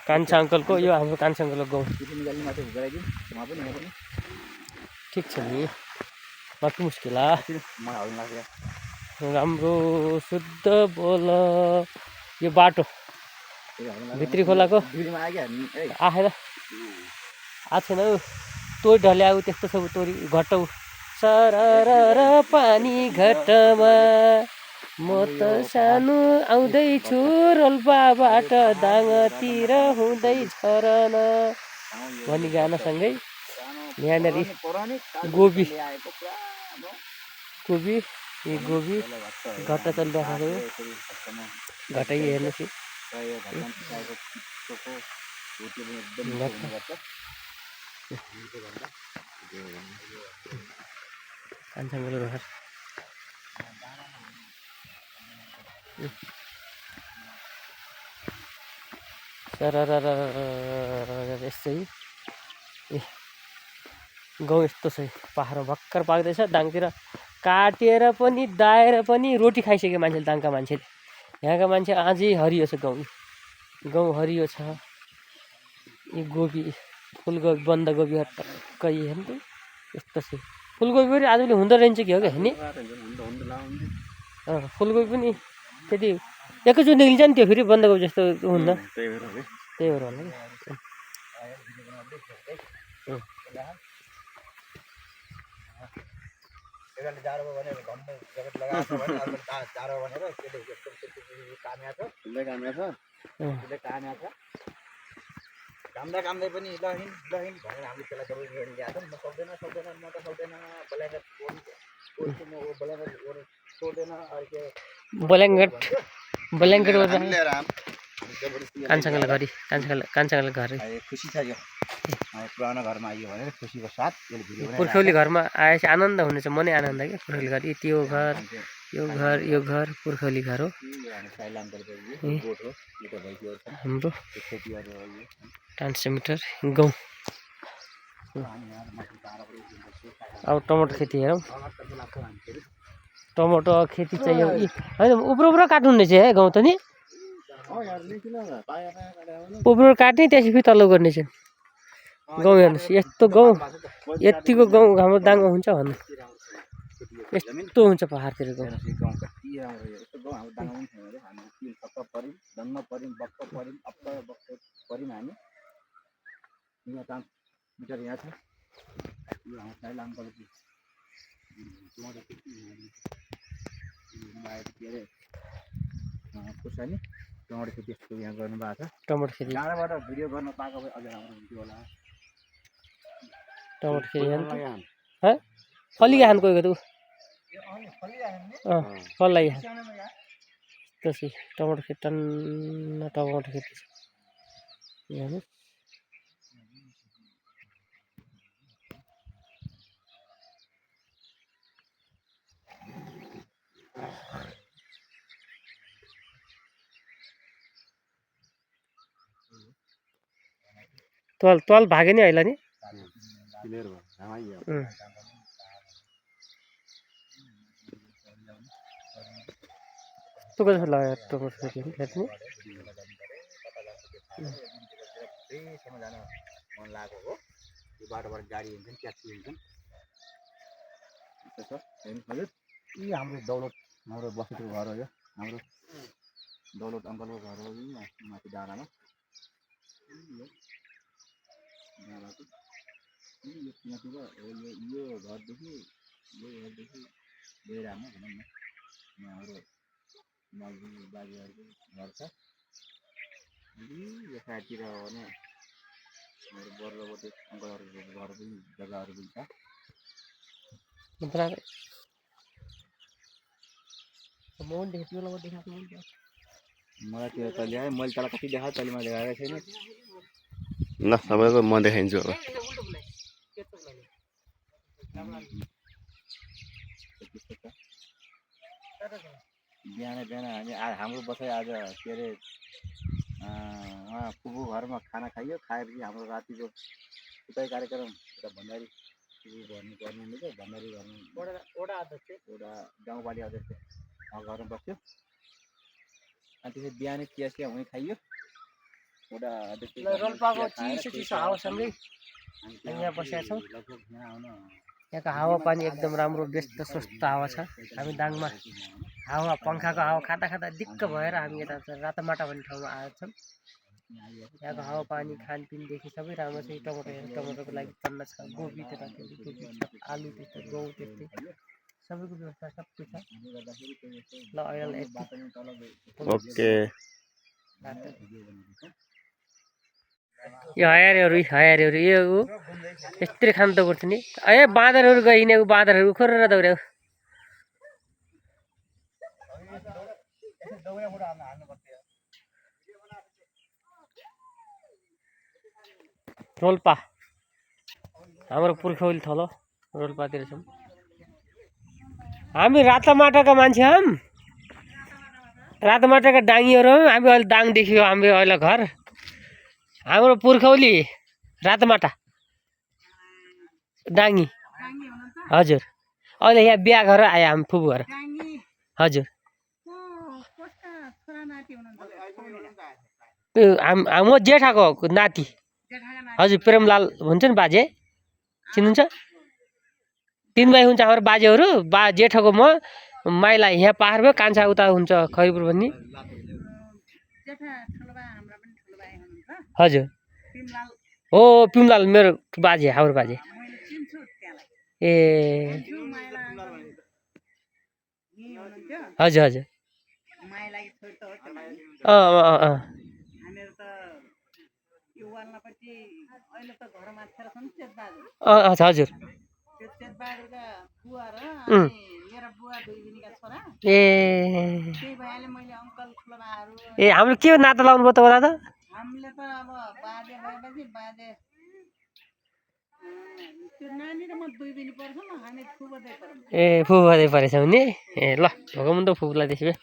कान्छा अङ्कलको यो हाम्रो कान्छा अङ्कलको गाउँ ठिक छ नि माथि मुस्किल राम्रो शुद्ध बोल यो बाटो भित्री खोलाको आएन आएको छैन तोरी ढले आऊ त्यस्तो सब तोरी घट्टौ सरर पानी घटमा म त सानो आउँदैछु रोल्पाबाट दाङतिर हुँदै झरन भन्ने गानासँगै यहाँनिर गोबी गोबी यो गोबी घट्टा चलिरहेको घटाइ हेर्नुहोस् कान्छाङ्गल घर यस्तै गाउँ यस्तो छ पाहाडमा भर्खर पाक्दैछ दाङतिर काटेर पनि दाएर पनि रोटी खाइसक्यो मान्छेले दाङका मान्छेले यहाँका मान्छे अझै हरियो छ गाउँ हरियो छ यो गोबी फुलकोपी बन्दाकोपीहरू टक्कै हेर्नु त यस्तो छ फुलकोपी पनि आजले हुँदो रहेछ कि हो क्या नि फुलकोपी पनि त्यति एकैचोटि निक्लिन्छ नि त्यो फेरि बन्दाकोपी जस्तो हुन्न त्यही भएर होला कामदै पनि लहिन भनेर हामीले त्यसलाई दबाई गरेर ल्याएको म सक्दैन म त सक्दैन ब्ल्याङ्केट कान्छाङ्गल घर खुसी छ यो पुरानो घरमा आइयो भनेर खुसीको साथ पुर्खौली घरमा आएपछि आनन्द हुनेछ मनै आनन्द क्या पुर्खौली घर त्यो घर पुर्खौली घर हो हाम्रो ट्रान्समिटर गाउँ अब टमाटर खेती हेरौँ टमाटर खेती चाहिँ होइन उब्रो काट्नु हुनेछ है गाउँ त नि उब्रो काट्ने त्यसपछि तल्लो गर्ने चाहिँ गाउँ हेर्नुहोस् यस्तो गाउँ यतिको गाउँ हाम्रो दाङमा हुन्छ भन्नु यस्तो हुन्छ पाहाडतिर गाउँ टमाटर खेती यहाँ गर्नुभएको छ टमाटर खेती यहाँबाट भिडियो गर्न पाएको भए अझ राम्रो हुन्थ्यो होला टमाटर खेती फलिया खानु गएको त फल्ला त्यसै टमाटर खेती टन्न टमाटर खेती छ हेर्नुहोस् तल भागे नि अहिले नि तँ कस्तो लाग्यो टमाटर खेती हेर्नु मन लागेको हो यो बाटोबाट गाडी हिँड्छन् ट्याक्सी हिँड्छन् हजुर यी हाम्रो दौलत हाम्रो बस्तीको घर हो यो हाम्रो दौलत अङ्कलको घर हो माथि डाँडामा यो घरदेखि गइरहनु भनौँ न हाम्रो मजदुर बाजेहरूको घर छ यो साइडतिर हो भने हाम्रो बर्लोपट्टि अङ्कलहरूको घर पनि जग्गाहरू पनि छ मलाई त्यो त ल्याएँ मैले तँलाई कति देखाएँ तैँले मलाई देखाएकै छैन ल सबैको म देखाइदिन्छु अब बिहान हामी हाम्रो बसाइ आज के अरे उहाँ पुगु घरमा खाना खाइयो खाएपछि हाम्रो रातिको उतै कार्यक्रम एउटा भण्डारी गर्नु हुँदैछ भण्डारी गर्नु वडा गाउँपालिका अध्यक्ष घरमा बस्यो अनि त्यसपछि बिहानै चिया वहीँ खाइयो वडा अध्यक्ष रोल्पाको चिसो चिसो हावासँगै यहाँ बसेका छौँ। यहाँको हावापानी एकदम राम्रो व्यस्त स्वस्थ हावा छ। हामी दाङमा हावा पङ्खाको हावा खाँदा खाँदा दिक्क भएर हामी यता रातमाटा भन्ने ठाउँमा आएका छौँ। यहाँको हावापानी खानपिनदेखि सबै राम्रो छ। टमाटरको लागि तन्न छ, गोबी त्यतातिर गोबी छ, आलु त्यस्तै, गहुँ त्यस्तै, सबैको व्यवस्था सबै छ। ल अहिले ओके यो हयारहरू यो यस्तरी खानु त पर्छ नि। बाँदरहरू गयो हिँडेको बाँदरहरू खोरेर दौड्याउ। रोल्पा हाम्रो पुर्खौली थलो रोल्पातिर छौँ हामी। रातमाटाका मान्छे हौँ, रातमाटाका डाङ्गीहरू हौँ हामी। अहिले दाङ देखियो हाम्रो अहिले घर। हाम्रो पुर्खौली रातमाटा डाङ्गी। हजुर अहिले यहाँ बिहा गरेर आयो हामी फुपू घर। हजुर म जेठाको नाति। हजुर प्रेमलाल हुन्छ नि बाजे, चिन्नुहुन्छ? 3 भाइ हुन्छ हाम्रो बाजेहरू। जेठाको म, माइला यहाँ पाहाड भयो, कान्छा उता हुन्छ खैरपुर भन्ने। हजुर हो पिमलाल मेरो बाजे, हाम्रो बाजे। ए हजुर हजुर हजुर ए हाम्रो के नाता लाउनु भयो त दादा? हामीले त अब बाजे भएपछि बाजे त्यो नानी र म 2 दिनी पर्छ न, हामी फुबदै पर्छ। ए फुबदै परेछौ नि। ए ल भगमुन्द फुबलाई त्यसो भए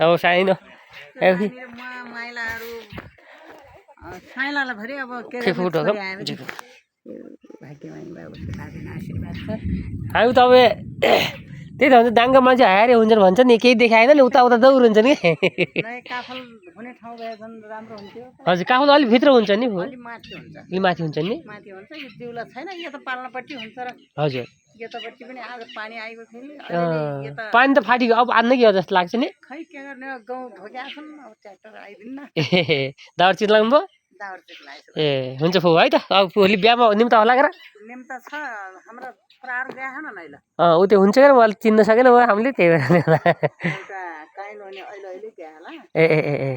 अब साइनो माइलाहरू साइलालाई भरि अब के फुट हो हामी त अब त्यही त भन्छ दाङका मान्छे हारे हुन्छन् भन्छ नि। केही देखाएन नि, उता उता दौड हुन्छ नि। हजुर काफल अलिक भित्र हुन्छ नि, अलि माथि हुन्छ नि। हजुर पानी त फाटिको अब आन्न कि जस्तो लाग्छ नि। दाउरा चित लाग्नु भयो। ए हुन्छ फुबा है त। अब भोलि बिहामा निम्ता होला र ऊ त्यो हुन्छ क्या मैले चिन्न सकेन हामीले त्यही भएर। ए ए ए ए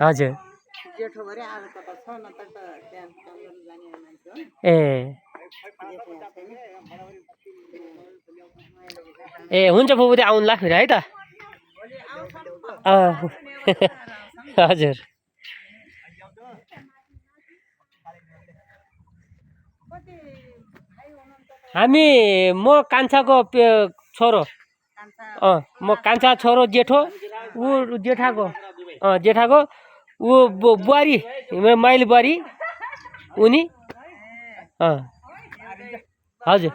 हजुर ए ए हुन्छ फुपू त्यो आउनु ला फेरि है त। हजुर हामी म कान्छाको छोरो। म कान्छा छोरो जेठो ऊ जेठाको जेठाको ऊ बुहारी मैले बुहारी उनी। हजुर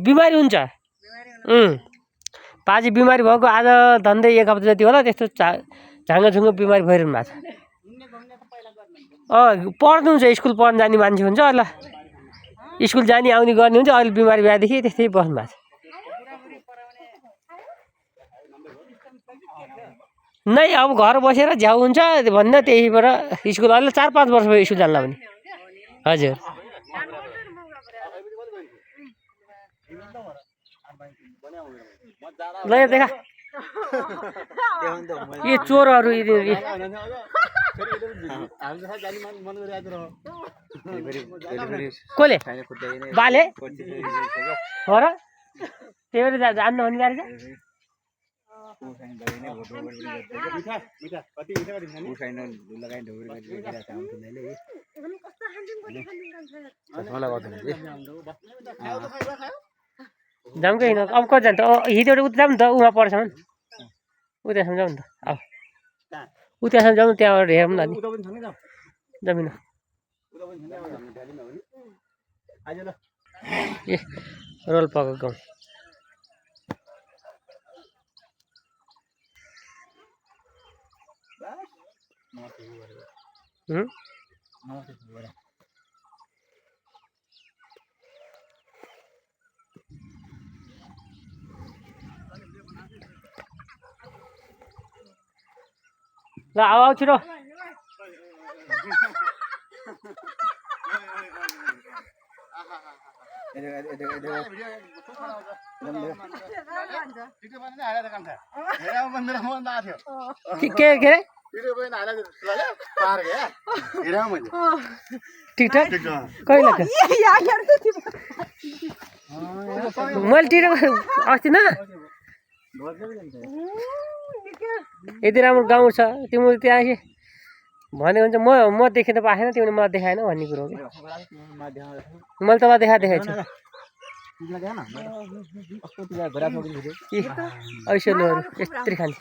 बिमारी हुन्छ। बाजे बिमारी भएको आज धन्दै 1 हप्ता जति होला। त्यस्तो झाङ्गो बिमारी भइरहनु भएको छ। पढ्नु हुन्छ, स्कुल पढ्न जाने मान्छे हुन्छ। अहिले स्कुल जाने आउने गर्ने हुन्छ। अहिले बिमारी भएदेखि त्यस्तै बस्नु भएको छ। नै अब घर बसेर झ्याउ हुन्छ भन्दा त्यहीबाट स्कुल अहिले 4-5 वर्ष भयो स्कुल जान्ला भने। हजुर ल यो देखा यो चोरहरू कसले बाले हो र त्यही भएर जान्न भन्ने गाडी छ। जाऊँ कि अब कति जान्छ? हिँडेर उता जाऊँ नि त, उहाँ पर्छ नि उतासम्म जाउँ नि त। अब उतासम्म जाउँ, त्यहाँबाट हेरौँ न जमिन। ए रोल्पाको गाउँ हुँ? ल आऊ छिटो के अरे टिकटक कहिले मैले टिकटक अस्ति न यति राम्रो गाउँ छ तिम्रो त्यहाँ भन्यो भने चाहिँ म देखेन पाएन तिमीले मलाई देखाएन भन्ने कुरो हो कि मैले तँलाई देखाएको छु ऐसोलहरू यस्तरी खाने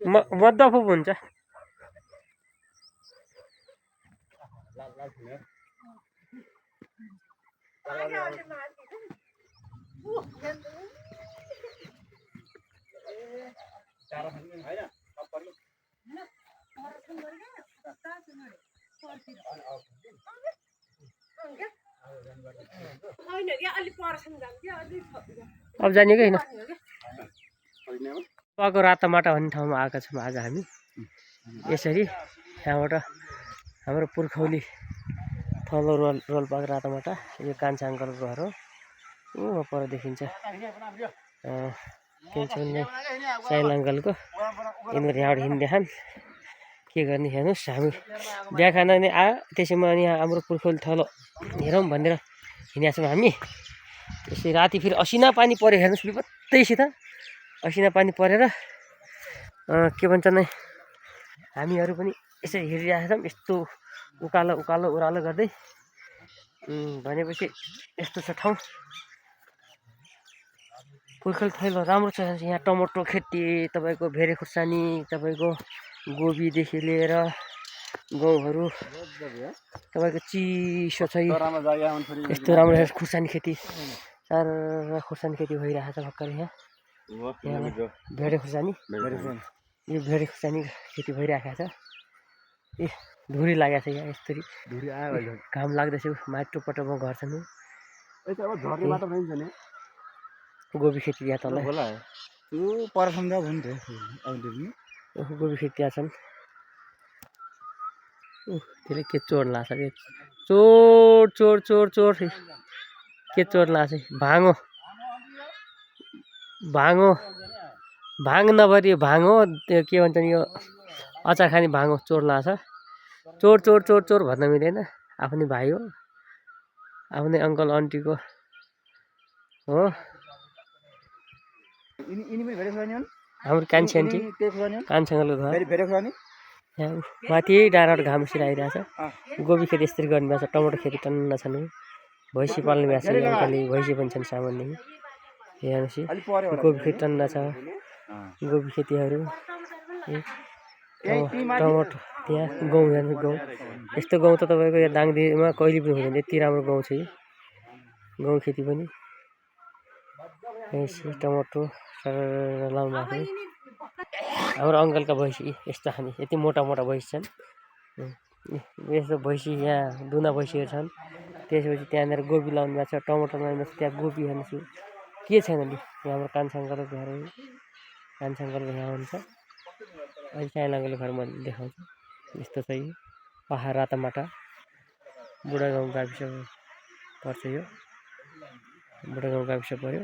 मद्दफुप हुन्छ अब जाने कि होइन पाको रातामाटा भन्ने ठाउँमा आएका छौँ आज हामी यसरी यहाँबाट हाम्रो पुर्खौली थलो रोल्पाको रातामाटा यो कान्छा अङ्कलको घर हो ऊ पर देखिन्छ के छ भने साइल अङ्कलको यिनीहरू यहाँबाट हिँड्दै खान् के गर्ने हेर्नुहोस् हामी बिहा खान नि आयो त्यसैमा अनि हाम्रो पुर्खौली थलो हेरौँ भनेर हिँडेका छौँ हामी त्यसै राति फेरि असिना पानी पऱ्यो हेर्नुहोस् विपत्तैसित असिना पानी परेर के भन्छ नै हामीहरू पनि यसरी हिँडिरहेका छौँ यस्तो उकालो उकालो ओह्रालो गर्दै भनेपछि यस्तो छ ठाउँ पुर्खौली थलो राम्रो छ यहाँ टमाटर खेती तपाईँको भेरे खुर्सानी तपाईँको गोबीदेखि लिएर गहुँहरू तपाईँको चिसो छ यस्तो राम्रो खुर्सानी खेती सारा खुर्सानी खेती भइरहेको छ भर्खर यहाँ भेडे खुर्सानी यो भेडे खुर्सानी खेती भइरहेको छ ए धुरी लागेको छ यहाँ यस्तरी घाम लाग्दैछ माटोपटोमा घर छन् गोबी खेती यहाँ तल गोबी खेती यहाँ छन् त्यसले के चोर लाग्छ अरे चोर चोर चोर चोर के चोर लाग्छ भाङो भाङो भाङ नभरि भाङ हो त्यो के भन्छन् यो अचार खाने भाङ हो चोर लाग्छ चोर चोर चोर चोर भन्न मिलेन आफ्नै भाइ हो आफ्नै अङ्कल आन्टीको हो हाम्रो कान्छी आन्टी कान्छी अङ्कलको घर यहाँ माथि डाँडाबाट घाम यसरी आइरहेछ गोबी खेती यसरी गर्नुभएको छ टमाटर खेती टन्न छन् भैँसी पाल्नु भएको छ अङ्कलले भैँसी पनि छन् सामान्य हेर्नुहोस् गोबी खेती टन्न छ गोबी खेतीहरू टमाटर त्यहाँ गहुँ हेर्नु गहुँ यस्तो गहुँ त तपाईँको यहाँ दाङदीमा कहिले पनि हुँदैन यति राम्रो गहुँ छ गहुँ खेती पनि टमाटर लाउनु भएको हाम्रो अङ्कलका भैँसी यस्तो खाने यति मोटा मोटा भैँसी छन् यस्तो भैँसी यहाँ दुना भैँसीहरू छन् त्यसपछि त्यहाँनिर गोबी लाउनु भएको छ टमाटर लाउनु भएको छ त्यहाँ गोबी हेर्नुहोस् के छैन नि यहाँ हाम्रो कान्छा अङ्कलको घर हो कान्छा अङ्कलको यहाँ हुन्छ अहिले साइला अङ्कलको घर म देखाउँछु यस्तो छ यो पहाड रातामाटा बुढागाउँ गाविस पर्छ यो बुढागाउँ गाविस पऱ्यो